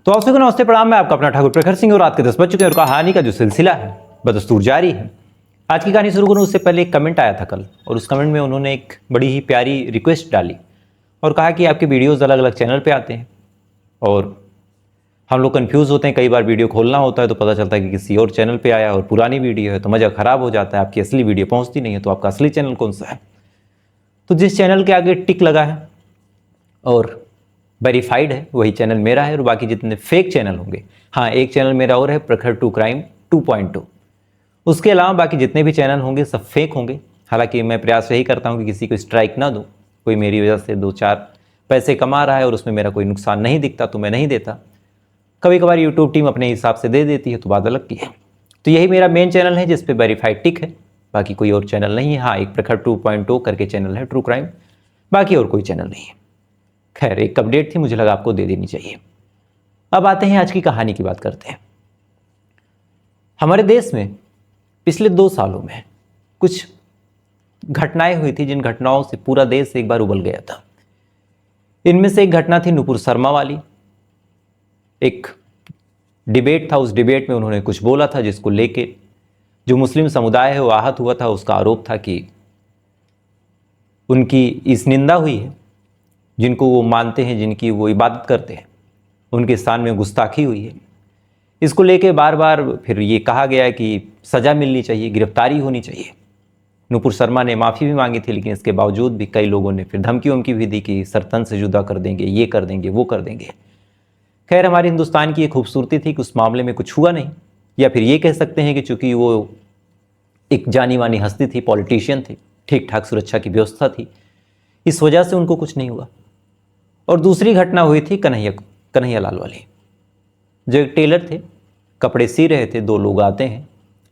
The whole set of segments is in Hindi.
तो आप सबको नमस्ते प्रणाम। मैं आपका अपना ठाकुर प्रखर सिंह और रात के 10 बज चुके हैं और कहानी का जो सिलसिला है बदस्तूर जारी है। आज की कहानी शुरू करूँ उससे पहले एक कमेंट आया था कल, और उस कमेंट में उन्होंने एक बड़ी ही प्यारी रिक्वेस्ट डाली और कहा कि आपके वीडियोज़ अलग अलग चैनल पर आते हैं और हम लोग कंफ्यूज होते हैं। कई बार वीडियो खोलना होता है तो पता चलता है कि किसी और चैनल पे आया और पुरानी वीडियो है, तो मज़ा ख़राब हो जाता है। आपकी असली वीडियो पहुंचती नहीं है, तो आपका असली चैनल कौन सा है? तो जिस चैनल के आगे टिक लगा है और वेरीफाइड है वही चैनल मेरा है, और बाकी जितने फेक चैनल होंगे, हाँ एक चैनल मेरा और है प्रखर टू क्राइम 2.2। उसके अलावा बाकी जितने भी चैनल होंगे सब फेक होंगे। हालांकि मैं प्रयास यही करता हूँ कि किसी को स्ट्राइक ना दूँ। कोई मेरी वजह से 2-4 पैसे कमा रहा है और उसमें मेरा कोई नुकसान नहीं दिखता तो मैं नहीं देता। कभी कभार यूट्यूब टीम अपने हिसाब से दे देती है तो बात अलग की है। तो यही मेरा मेन चैनल है जिस पे वेरीफाइड टिक है, बाकी कोई और चैनल नहीं है। हाँ एक प्रखर 2.0 करके चैनल है ट्रू क्राइम, बाकी और कोई चैनल नहीं है। खैर एक अपडेट थी, मुझे लगा आपको दे देनी चाहिए। अब आते हैं आज की कहानी की बात करते हैं। हमारे देश में पिछले 2 सालों में कुछ घटनाएं हुई थी जिन घटनाओं से पूरा देश एक बार उबल गया था। इनमें से एक घटना थी नुपुर शर्मा वाली। एक डिबेट था, उस डिबेट में उन्होंने कुछ बोला था जिसको लेके जो मुस्लिम समुदाय है वो आहत हुआ था। उसका आरोप था कि उनकी इस निंदा हुई है, जिनको वो मानते हैं, जिनकी वो इबादत करते हैं, उनके स्थान में गुस्ताखी हुई है। इसको लेके बार बार फिर ये कहा गया कि सज़ा मिलनी चाहिए, गिरफ्तारी होनी चाहिए। नुपुर शर्मा ने माफ़ी भी मांगी थी, लेकिन इसके बावजूद भी कई लोगों ने फिर धमकी वमकी भी दी कि सरतन से जुदा कर देंगे, ये कर देंगे, वो कर देंगे। खैर हमारे हिंदुस्तान की एक खूबसूरती थी कि उस मामले में कुछ हुआ नहीं, या फिर ये कह सकते हैं कि चूँकि वो एक जानी मानी हस्ती थी, पॉलिटिशियन थे, ठीक ठाक सुरक्षा की व्यवस्था थी, इस वजह से उनको कुछ नहीं हुआ। और दूसरी घटना हुई थी कन्हैया लाल वाली। जो एक टेलर थे, कपड़े सी रहे थे, 2 लोग आते हैं,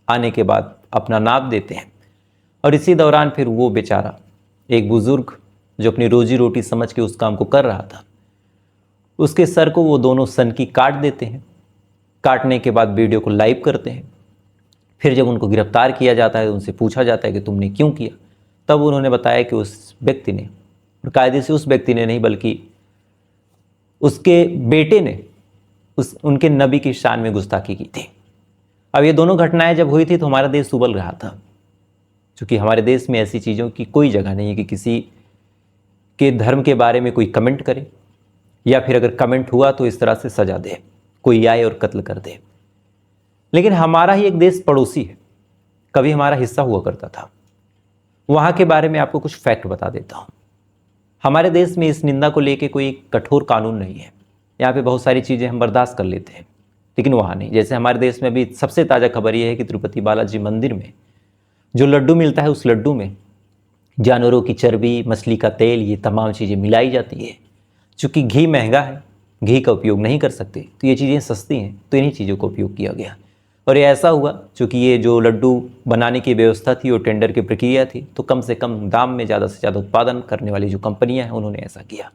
आने के बाद अपना नाप देते हैं, और इसी दौरान फिर वो बेचारा एक बुज़ुर्ग जो अपनी रोजी रोटी समझ के उस काम को कर रहा था, उसके सर को वो दोनों सनकी काट देते हैं। काटने के बाद वीडियो को लाइव करते हैं। फिर जब उनको गिरफ्तार किया जाता है, उनसे पूछा जाता है कि तुमने क्यों किया, तब उन्होंने बताया कि उस व्यक्ति ने, और कायदे से उस व्यक्ति ने नहीं बल्कि उसके बेटे ने उनके नबी की शान में गुस्ताखी की थी। अब ये दोनों घटनाएं जब हुई थी तो हमारा देश उबल रहा था, क्योंकि हमारे देश में ऐसी चीज़ों की कोई जगह नहीं है कि किसी के धर्म के बारे में कोई कमेंट करे, या फिर अगर कमेंट हुआ तो इस तरह से सजा दे, कोई आए और कत्ल कर दे। लेकिन हमारा ही एक देश पड़ोसी है, कभी हमारा हिस्सा हुआ करता था। वहाँ के बारे में आपको कुछ फैक्ट बता देता हूँ। हमारे देश में इस निंदा को लेके कोई कठोर कानून नहीं है। यहाँ पे बहुत सारी चीज़ें हम बर्दाश्त कर लेते हैं, लेकिन वहाँ नहीं। जैसे हमारे देश में अभी सबसे ताज़ा खबर ये है कि तिरुपति बालाजी मंदिर में जो लड्डू मिलता है, उस लड्डू में जानवरों की चर्बी, मछली का तेल, ये तमाम चीज़ें मिलाई जाती है। चूँकि घी महंगा है, घी का उपयोग नहीं कर सकते, तो ये चीज़ें सस्ती हैं, तो इन्हीं चीज़ों का उपयोग किया गया। और ये ऐसा हुआ चूँकि ये जो लड्डू बनाने की व्यवस्था थी और टेंडर की प्रक्रिया थी, तो कम से कम दाम में ज़्यादा से ज़्यादा उत्पादन करने वाली जो कंपनियां हैं उन्होंने ऐसा किया।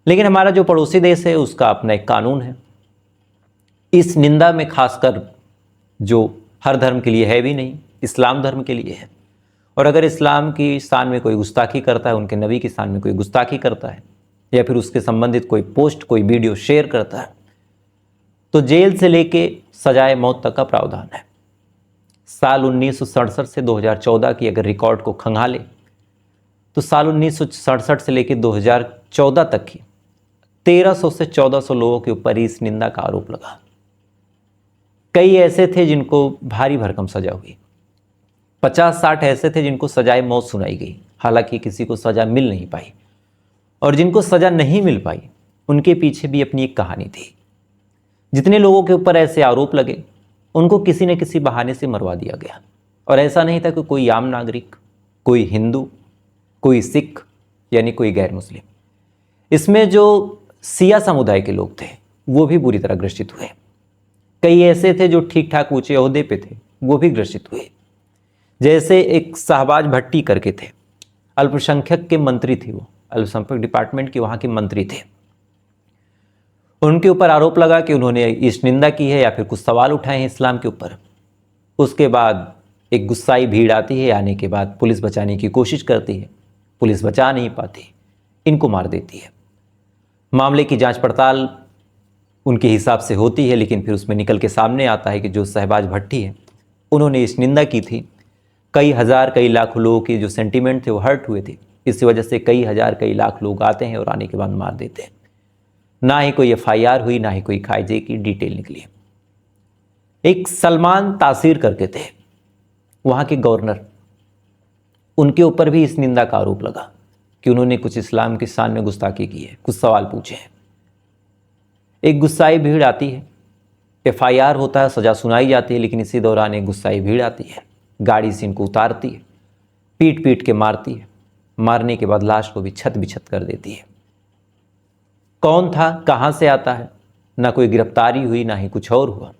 लेकिन हमारा जो पड़ोसी देश है उसका अपना एक कानून है। इस निंदा में खासकर जो हर धर्म के लिए है भी नहीं, इस्लाम धर्म के लिए है। और अगर इस्लाम की शान में कोई गुस्ताखी करता है, उनके नबी की शान में कोई गुस्ताखी करता है, या फिर उसके संबंधित कोई पोस्ट, कोई वीडियो शेयर करता है, तो जेल से लेके सजाए मौत तक का प्रावधान है। साल 1967 से 2014 की अगर रिकॉर्ड को खंगाले तो साल 1967 से लेकर 2014 तक की 1300 से 1400 लोगों के ऊपर इस निंदा का आरोप लगा। कई ऐसे थे जिनको भारी भरकम सजा हुई, 50-60 ऐसे थे जिनको सजाए मौत सुनाई गई। हालांकि किसी को सजा मिल नहीं पाई, और जिनको सजा नहीं मिल पाई उनके पीछे भी अपनी एक कहानी थी। जितने लोगों के ऊपर ऐसे आरोप लगे उनको किसी न किसी बहाने से मरवा दिया गया। और ऐसा नहीं था कि कोई आम नागरिक, कोई हिंदू, कोई सिख, यानी कोई गैर मुस्लिम। इसमें जो सिया समुदाय के लोग थे वो भी बुरी तरह ग्रसित हुए। कई ऐसे थे जो ठीक ठाक ऊंचे ओहदे पे थे, वो भी ग्रसित हुए। जैसे एक शहबाज भट्टी करके थे, अल्पसंख्यक के मंत्री थे, वो अल्पसंख्यक डिपार्टमेंट के वहाँ के मंत्री थे। उनके ऊपर आरोप लगा कि उन्होंने इस निंदा की है या फिर कुछ सवाल उठाए हैं इस्लाम के ऊपर। उसके बाद एक गुस्साई भीड़ आती है, आने के बाद पुलिस बचाने की कोशिश करती है, पुलिस बचा नहीं पाती, इनको मार देती है। मामले की जांच पड़ताल उनके हिसाब से होती है, लेकिन फिर उसमें निकल के सामने आता है कि जो शहबाज भट्टी है उन्होंने इस निंदा की थी। कई हज़ार कई लाख लोगों के जो सेंटीमेंट थे वो हर्ट हुए थे। इस वजह से कई हज़ार कई लाख लोग आते हैं और आने के बाद मार देते हैं। ना ही कोई FIR हुई, ना ही कोई खाइजे की डिटेल निकली। एक सलमान तासीर करके थे वहाँ के गवर्नर, उनके ऊपर भी इस निंदा का आरोप लगा कि उन्होंने कुछ इस्लाम की शान में गुस्ताखी की है, कुछ सवाल पूछे हैं। एक गुस्साई भीड़ आती है, FIR होता है, सज़ा सुनाई जाती है, लेकिन इसी दौरान एक गुस्साई भीड़ आती है, गाड़ी से इनको उतारती है, पीट पीट के मारती है, मारने के बाद लाश को भी छत बिछत कर देती है। कौन था, कहाँ से आता है, ना कोई गिरफ्तारी हुई, ना ही कुछ और हुआ,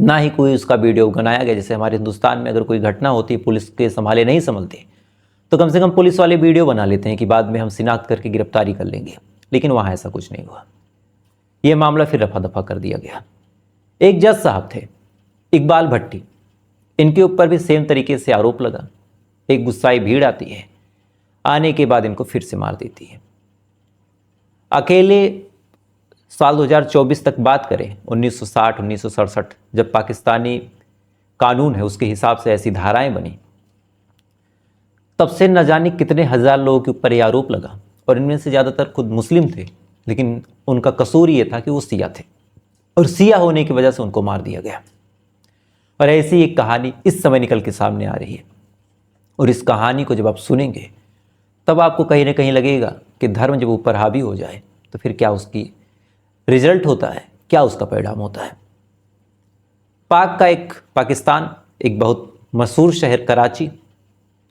ना ही कोई उसका वीडियो बनाया गया। जैसे हमारे हिंदुस्तान में अगर कोई घटना होती है, पुलिस के संभाले नहीं संभलते, तो कम से कम पुलिस वाले वीडियो बना लेते हैं कि बाद में हम शिनाख्त करके गिरफ्तारी कर लेंगे, लेकिन वहाँ ऐसा कुछ नहीं हुआ। ये मामला फिर रफा दफा कर दिया गया। एक जज साहब थे इकबाल भट्टी, इनके ऊपर भी सेम तरीके से आरोप लगा। एक गुस्साई भीड़ आती है, आने के बाद इनको फिर से मार देती है। अकेले साल 2024 तक बात करें, 1960 1967 जब पाकिस्तानी कानून है उसके हिसाब से ऐसी धाराएं बनी, तब से न जाने कितने हज़ार लोगों के ऊपर ये आरोप लगा, और इनमें से ज़्यादातर खुद मुस्लिम थे, लेकिन उनका कसूर ये था कि वो सिया थे, और सिया होने की वजह से उनको मार दिया गया। और ऐसी एक कहानी इस समय निकल के सामने आ रही है, और इस कहानी को जब आप सुनेंगे तब आपको कहीं ना कहीं लगेगा कि धर्म जब ऊपर हावी हो जाए तो फिर क्या उसकी रिजल्ट होता है, क्या उसका परिणाम होता है। पाकिस्तान एक बहुत मशहूर शहर कराची,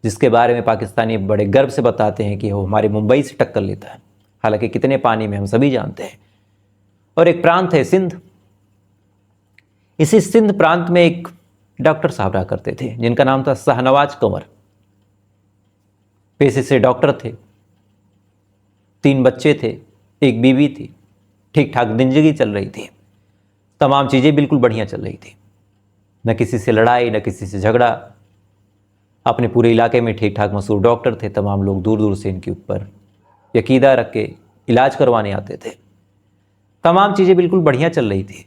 जिसके बारे में पाकिस्तानी बड़े गर्व से बताते हैं कि वो हमारे मुंबई से टक्कर लेता है, हालांकि कितने पानी में हम सभी जानते हैं। और एक प्रांत है सिंध। इसी सिंध प्रांत में एक डॉक्टर साहब रहा करते थे जिनका नाम था शाहनवाज कंवर। पेशे से डॉक्टर थे, 3 बच्चे थे, एक बीवी थी, ठीक ठाक जिंदगी चल रही थी, तमाम चीज़ें बिल्कुल बढ़िया चल रही थी, न किसी से लड़ाई, न किसी से झगड़ा। अपने पूरे इलाके में ठीक ठाक मशहूर डॉक्टर थे, तमाम लोग दूर दूर से इनके ऊपर यकीदा रख के इलाज करवाने आते थे, तमाम चीज़ें बिल्कुल बढ़िया चल रही थी।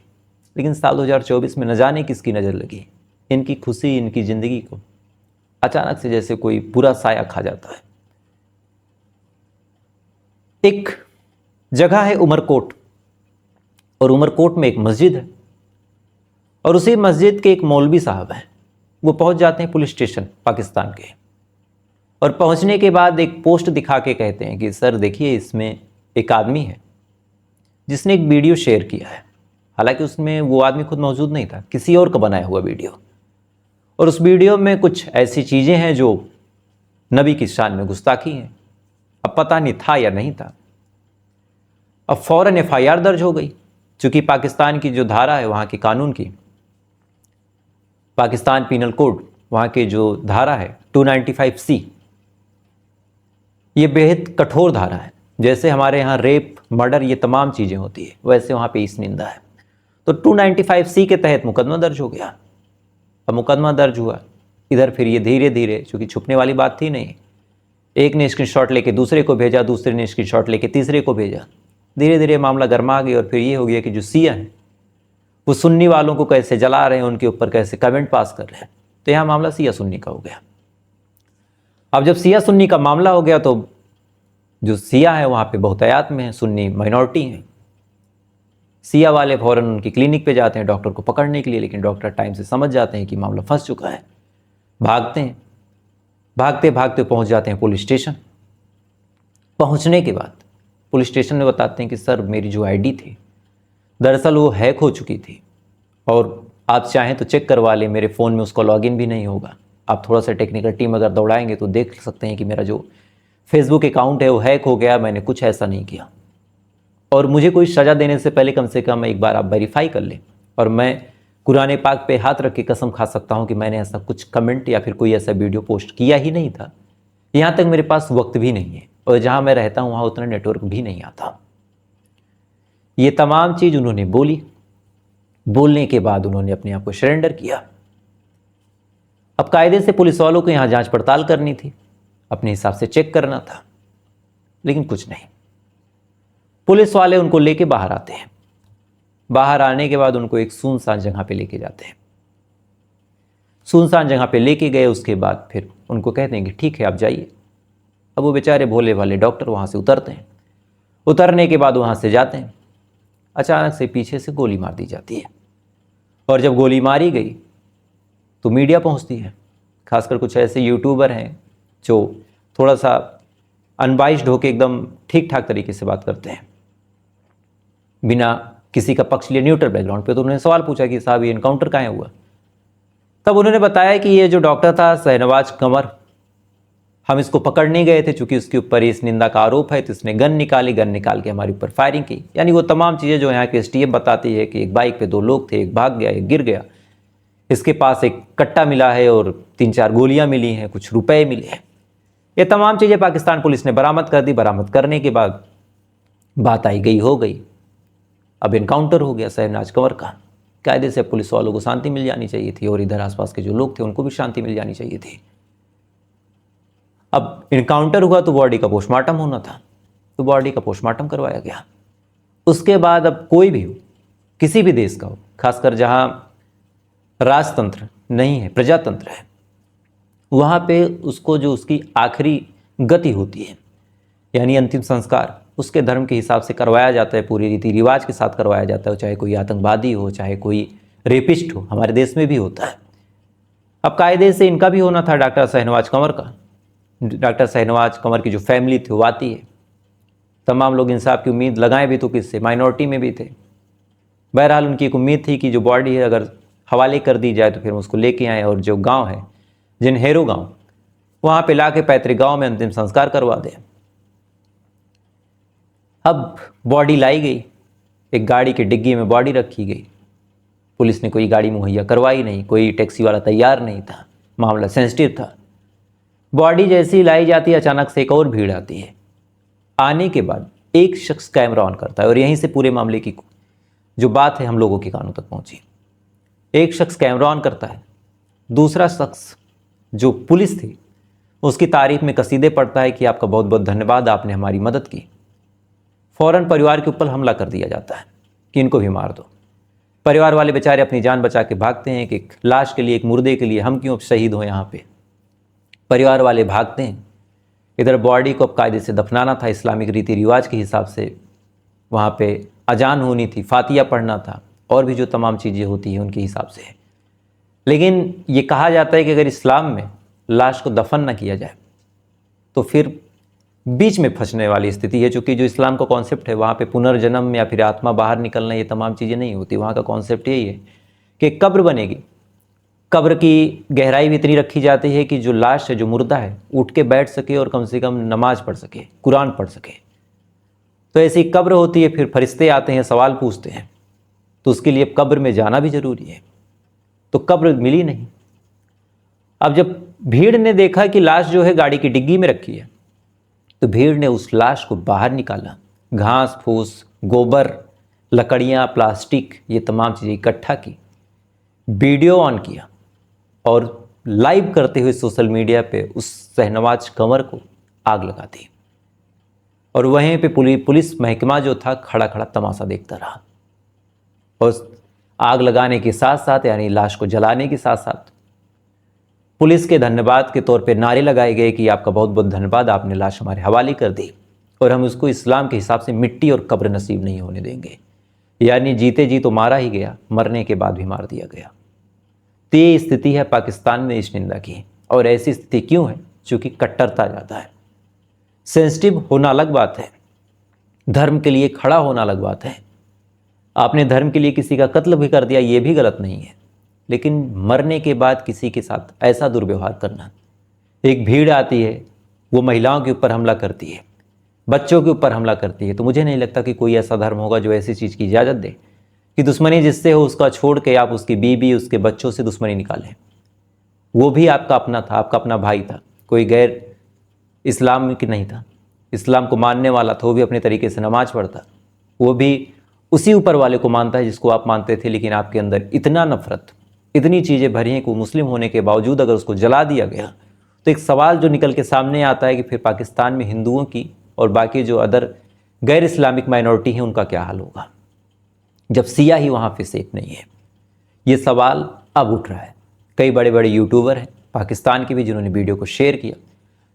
लेकिन साल 2024 में न जाने किसकी नज़र लगी, इनकी खुशी, इनकी ज़िंदगी को अचानक से जैसे कोई बुरा साया खा जाता है। एक जगह है उमरकोट, और उमरकोट में एक मस्जिद है, और उसी मस्जिद के एक मौलवी साहब हैं। वो पहुंच जाते हैं पुलिस स्टेशन पाकिस्तान के, और पहुंचने के बाद एक पोस्ट दिखा के कहते हैं कि सर देखिए, इसमें एक आदमी है जिसने एक वीडियो शेयर किया है। हालांकि उसमें वो आदमी खुद मौजूद नहीं था, किसी और का बनाया हुआ वीडियो, और उस वीडियो में कुछ ऐसी चीज़ें हैं जो नबी की शान में गुस्ताखी हैं। अब पता नहीं था या नहीं था, अब फ़ौरन FIR दर्ज हो गई। चूँकि पाकिस्तान की जो धारा है वहाँ के कानून की, पाकिस्तान पीनल कोड, वहाँ के जो धारा है 295C, ये बेहद कठोर धारा है। जैसे हमारे यहाँ रेप, मर्डर, ये तमाम चीज़ें होती है, वैसे वहाँ पे इस निंदा है। तो 295C के तहत मुकदमा दर्ज हो गया। अब मुकदमा दर्ज हुआ, इधर फिर ये धीरे धीरे, चूँकि छुपने वाली बात थी नहीं, एक ने स्क्रीनशॉट लेके दूसरे को भेजा, दूसरे ने स्क्रीनशॉट लेके तीसरे को भेजा, धीरे धीरे मामला गर्मा गया। और फिर ये हो गया कि जो सिया हैं वो सुन्नी वालों को कैसे जला रहे हैं, उनके ऊपर कैसे कमेंट पास कर रहे हैं। तो यहाँ मामला सिया सुन्नी का हो गया। अब जब सिया सुन्नी का मामला हो गया तो जो सिया है वहाँ पे बहुतायात में है, सुन्नी माइनॉरिटी हैं। सिया वाले फ़ौरन उनकी क्लिनिक पे जाते हैं डॉक्टर को पकड़ने के लिए, लेकिन डॉक्टर टाइम से समझ जाते हैं कि मामला फंस चुका है, भागते हैं। भागते भागते पहुँच जाते हैं पुलिस स्टेशन। पहुँचने के बाद पुलिस स्टेशन में बताते हैं कि सर मेरी जो ID थी दरअसल वो हैक हो चुकी थी, और आप चाहें तो चेक करवा लें, मेरे फ़ोन में उसका लॉगिन भी नहीं होगा। आप थोड़ा सा टेक्निकल टीम अगर दौड़ाएंगे तो देख सकते हैं कि मेरा जो फेसबुक अकाउंट है वो हैक हो गया, मैंने कुछ ऐसा नहीं किया। और मुझे कोई सज़ा देने से पहले कम से कम एक बार आप वेरीफाई कर लें, और मैं कुरान पाक पे हाथ रख के कसम खा सकता हूँ कि मैंने ऐसा कुछ कमेंट या फिर कोई ऐसा वीडियो पोस्ट किया ही नहीं था। यहाँ तक मेरे पास वक्त भी नहीं है, और जहाँ मैं रहता हूँ वहाँ उतना नेटवर्क भी नहीं आता। ये तमाम चीज़ उन्होंने बोली। बोलने के बाद उन्होंने अपने आप को सरेंडर किया। अब कायदे से पुलिस वालों को यहाँ जांच पड़ताल करनी थी, अपने हिसाब से चेक करना था, लेकिन कुछ नहीं। पुलिस वाले उनको लेके बाहर आते हैं। बाहर आने के बाद उनको एक सुनसान जगह पे लेके जाते हैं। सुनसान जगह पे लेके गए, उसके बाद फिर उनको कहते हैं कि ठीक है आप जाइए। अब वो बेचारे भोले भाले डॉक्टर वहाँ से उतरते हैं। उतरने के बाद वहाँ से जाते हैं, अचानक से पीछे से गोली मार दी जाती है। और जब गोली मारी गई तो मीडिया पहुँचती है, खासकर कुछ ऐसे यूट्यूबर हैं जो थोड़ा सा अनबाइस्ड होकर एकदम ठीक ठाक तरीके से बात करते हैं, बिना किसी का पक्ष लिए, न्यूट्रल बैकग्राउंड पे। तो उन्होंने सवाल पूछा कि साहब ये इनकाउंटर कहाँ हुआ। तब उन्होंने बताया कि ये जो डॉक्टर था शहनवाज कंवर, हम इसको पकड़ने गए थे, चूंकि उसके ऊपर इस निंदा का आरोप है, तो इसने गन निकाली, गन निकाल के हमारे ऊपर फायरिंग की। यानी वो तमाम चीज़ें जो यहाँ के एसटीएफ बताती है कि एक बाइक पे 2 लोग थे, एक भाग गया, एक गिर गया, इसके पास एक कट्टा मिला है और 3-4 गोलियां मिली हैं, कुछ रुपए मिले हैं। ये तमाम चीज़ें पाकिस्तान पुलिस ने बरामद कर दी। बरामद करने के बाद बात आई गई हो गई, अब इनकाउंटर हो गया शहनवाज कंवर का। कायदे से पुलिस वालों को शांति मिल जानी चाहिए थी और इधर आसपास के जो लोग थे उनको भी शांति मिल जानी चाहिए थी। अब इनकाउंटर हुआ तो बॉडी का पोस्टमार्टम होना था, तो बॉडी का पोस्टमार्टम करवाया गया। उसके बाद अब कोई भी हो, किसी भी देश का हो, खासकर जहां राजतंत्र नहीं है, प्रजातंत्र है, वहाँ पे उसको जो उसकी आखिरी गति होती है, यानी अंतिम संस्कार, उसके धर्म के हिसाब से करवाया जाता है, पूरी रीति रिवाज के साथ करवाया जाता है, चाहे कोई आतंकवादी हो, चाहे कोई रेपिस्ट हो। हमारे देश में भी होता है। अब कायदे से इनका भी होना था, डॉक्टर शहनवाज कंवर का। डॉक्टर शहनवाज कंवर की जो फैमिली थी वो आती है, तमाम लोग इंसाफ की उम्मीद लगाएं भी तो किससे, माइनॉरिटी में भी थे। बहरहाल उनकी एक उम्मीद थी कि जो बॉडी है अगर हवाले कर दी जाए तो फिर हम उसको लेके आएँ और जो गाँव है जिनहेरो गाँव, वहाँ पे ला के पैतृक गाँव में अंतिम संस्कार करवा दें। अब बॉडी लाई गई, एक गाड़ी की डिग्गी में बॉडी रखी गई। पुलिस ने कोई गाड़ी मुहैया करवाई नहीं, कोई टैक्सी वाला तैयार नहीं था, मामला सेंसिटिव था। बॉडी जैसी लाई जाती है, अचानक से एक और भीड़ आती है। आने के बाद एक शख्स कैमरा ऑन करता है और यहीं से पूरे मामले की जो बात है हम लोगों के कानों तक पहुंची। एक शख्स कैमरा ऑन करता है, दूसरा शख्स जो पुलिस थी उसकी तारीफ में कसीदे पढ़ता है कि आपका बहुत बहुत धन्यवाद, आपने हमारी मदद की। फौरन परिवार के ऊपर हमला कर दिया जाता है कि इनको भी मार दो। परिवार वाले बेचारे अपनी जान बचा के भागते हैं कि एक लाश के लिए, एक मुर्दे के लिए हम क्यों शहीद हो यहाँ पे। परिवार वाले भागते हैं। इधर बॉडी को अब कायदे से दफनाना था, इस्लामिक रीति रिवाज के हिसाब से वहाँ पे अजान होनी थी, फातिया पढ़ना था, और भी जो तमाम चीज़ें होती हैं उनके हिसाब से। लेकिन ये कहा जाता है कि अगर इस्लाम में लाश को दफन न किया जाए तो फिर बीच में फंसने वाली स्थिति है, चूँकि जो इस्लाम का कॉन्सेप्ट है वहाँ पे पुनर्जन्म या फिर आत्मा बाहर निकलना, ये तमाम चीज़ें नहीं होती। वहाँ का कॉन्सेप्ट यही है कि कब्र बनेगी, कब्र की गहराई भी इतनी रखी जाती है कि जो लाश है, जो मुर्दा है, उठ के बैठ सके और कम से कम नमाज पढ़ सके, कुरान पढ़ सके। तो ऐसी कब्र होती है, फिर फरिश्ते आते हैं, सवाल पूछते हैं, तो उसके लिए कब्र में जाना भी ज़रूरी है। तो कब्र मिली नहीं। अब जब भीड़ ने देखा कि लाश जो है गाड़ी की डिग्गी में रखी है, तो भीड़ ने उस लाश को बाहर निकाला। घास फूस, गोबर, लकड़ियाँ, प्लास्टिक, ये तमाम चीज़ें इकट्ठा की, वीडियो ऑन किया और लाइव करते हुए सोशल मीडिया पे उस शहनवाज कंवर को आग लगा दी। और वहीं पे पुलिस महकमा जो था खड़ा खड़ा तमाशा देखता रहा। और आग लगाने के साथ साथ, यानी लाश को जलाने के साथ साथ, पुलिस के धन्यवाद के तौर पे नारे लगाए गए कि आपका बहुत बहुत धन्यवाद, आपने लाश हमारे हवाले कर दी और हम उसको इस्लाम के हिसाब से मिट्टी और कब्र नसीब नहीं होने देंगे। यानी जीते जी तो मारा ही गया, मरने के बाद भी मार दिया गया। तो ये स्थिति है पाकिस्तान में इस निंदा की। और ऐसी स्थिति क्यों है? चूँकि कट्टरता ज़्यादा है। सेंसिटिव होना अलग बात है, धर्म के लिए खड़ा होना अलग बात है। आपने धर्म के लिए किसी का कत्ल भी कर दिया, ये भी गलत नहीं है, लेकिन मरने के बाद किसी के साथ ऐसा दुर्व्यवहार करना। एक भीड़ आती है, वो महिलाओं के ऊपर हमला करती है, बच्चों के ऊपर हमला करती है, तो मुझे नहीं लगता कि कोई ऐसा धर्म होगा जो ऐसी चीज़ की इजाज़त दे कि दुश्मनी जिससे हो उसका छोड़ के आप उसकी बीवी, उसके बच्चों से दुश्मनी निकालें। वो भी आपका अपना था, आपका अपना भाई था, कोई गैर इस्लाम की नहीं था, इस्लाम को मानने वाला था, वो भी अपने तरीके से नमाज पढ़ता, वो भी उसी ऊपर वाले को मानता है जिसको आप मानते थे। लेकिन आपके अंदर इतना नफरत, इतनी चीज़ें भरी हैं कि वो मुस्लिम होने के बावजूद अगर उसको जला दिया गया, तो एक सवाल जो निकल के सामने आता है कि फिर पाकिस्तान में हिंदुओं की और बाकी जो अदर गैर इस्लामिक माइनॉरिटी हैं उनका क्या हाल होगा। जब सिया ही वहाँ पे सेफ नहीं है? ये सवाल अब उठ रहा है। कई बड़े बड़े यूट्यूबर हैं पाकिस्तान के भी जिन्होंने वीडियो को शेयर किया,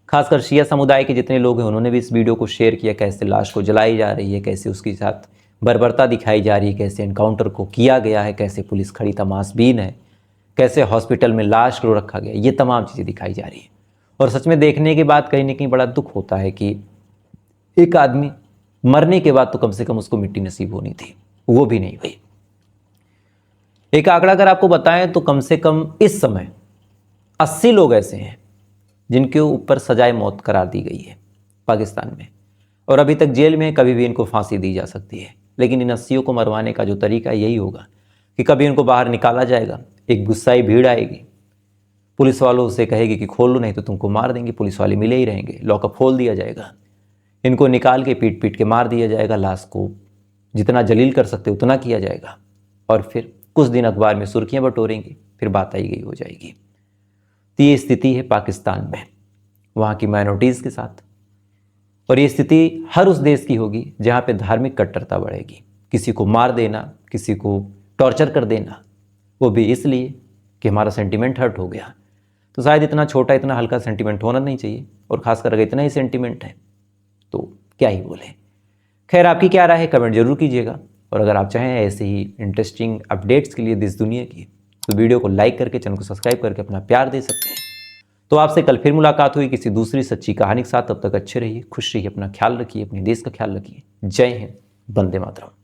खासकर शिया समुदाय के जितने लोग हैं उन्होंने भी इस वीडियो को शेयर किया। कैसे लाश को जलाई जा रही है, कैसे उसके साथ बर्बरता दिखाई जा रही है, कैसे एनकाउंटर को किया गया है, कैसे पुलिस खड़ी तमाशबीन है, कैसे हॉस्पिटल में लाश को रखा गया, ये तमाम चीज़ें दिखाई जा रही है। और सच में देखने के बाद कहीं ना कहीं बड़ा दुख होता है कि एक आदमी मरने के बाद तो कम से कम उसको मिट्टी नसीब होनी थी, वो भी नहीं हुई। एक आंकड़ा अगर आपको बताएं तो कम से कम इस समय 80 लोग ऐसे हैं जिनके ऊपर सजाए मौत करार दी गई है पाकिस्तान में, और अभी तक जेल में, कभी भी इनको फांसी दी जा सकती है। लेकिन इन 80 को मरवाने का जो तरीका यही होगा कि कभी इनको बाहर निकाला जाएगा, एक गुस्साई भीड़ आएगी, पुलिस वालों से कहेगी कि खोल लो नहीं तो तुमको मार देंगे, पुलिस वाले मिले ही रहेंगे, लॉकअप खोल दिया जाएगा, इनको निकाल के पीट पीट के मार दिया जाएगा, लाश को जितना जलील कर सकते उतना किया जाएगा, और फिर कुछ दिन अखबार में सुर्खियां बटोरेंगे, फिर बात आई गई हो जाएगी। तो ये स्थिति है पाकिस्तान में वहाँ की माइनॉरिटीज़ के साथ, और ये स्थिति हर उस देश की होगी जहाँ पे धार्मिक कट्टरता बढ़ेगी। किसी को मार देना, किसी को टॉर्चर कर देना, वो भी इसलिए कि हमारा सेंटिमेंट हर्ट हो गया। तो शायद इतना छोटा, इतना हल्का सेंटिमेंट होना नहीं चाहिए, और ख़ासकर अगर इतना ही सेंटिमेंट है तो क्या ही बोले। खैर, आपकी क्या राय है कमेंट जरूर कीजिएगा, और अगर आप चाहें ऐसे ही इंटरेस्टिंग अपडेट्स के लिए देश दुनिया की, तो वीडियो को लाइक करके, चैनल को सब्सक्राइब करके अपना प्यार दे सकते हैं। तो आपसे कल फिर मुलाकात हुई किसी दूसरी सच्ची कहानी के साथ। तब तक अच्छे रहिए, खुश रहिए, अपना ख्याल रखिए, अपने देश का ख्याल रखिए। जय हिंद, वंदे मातरम।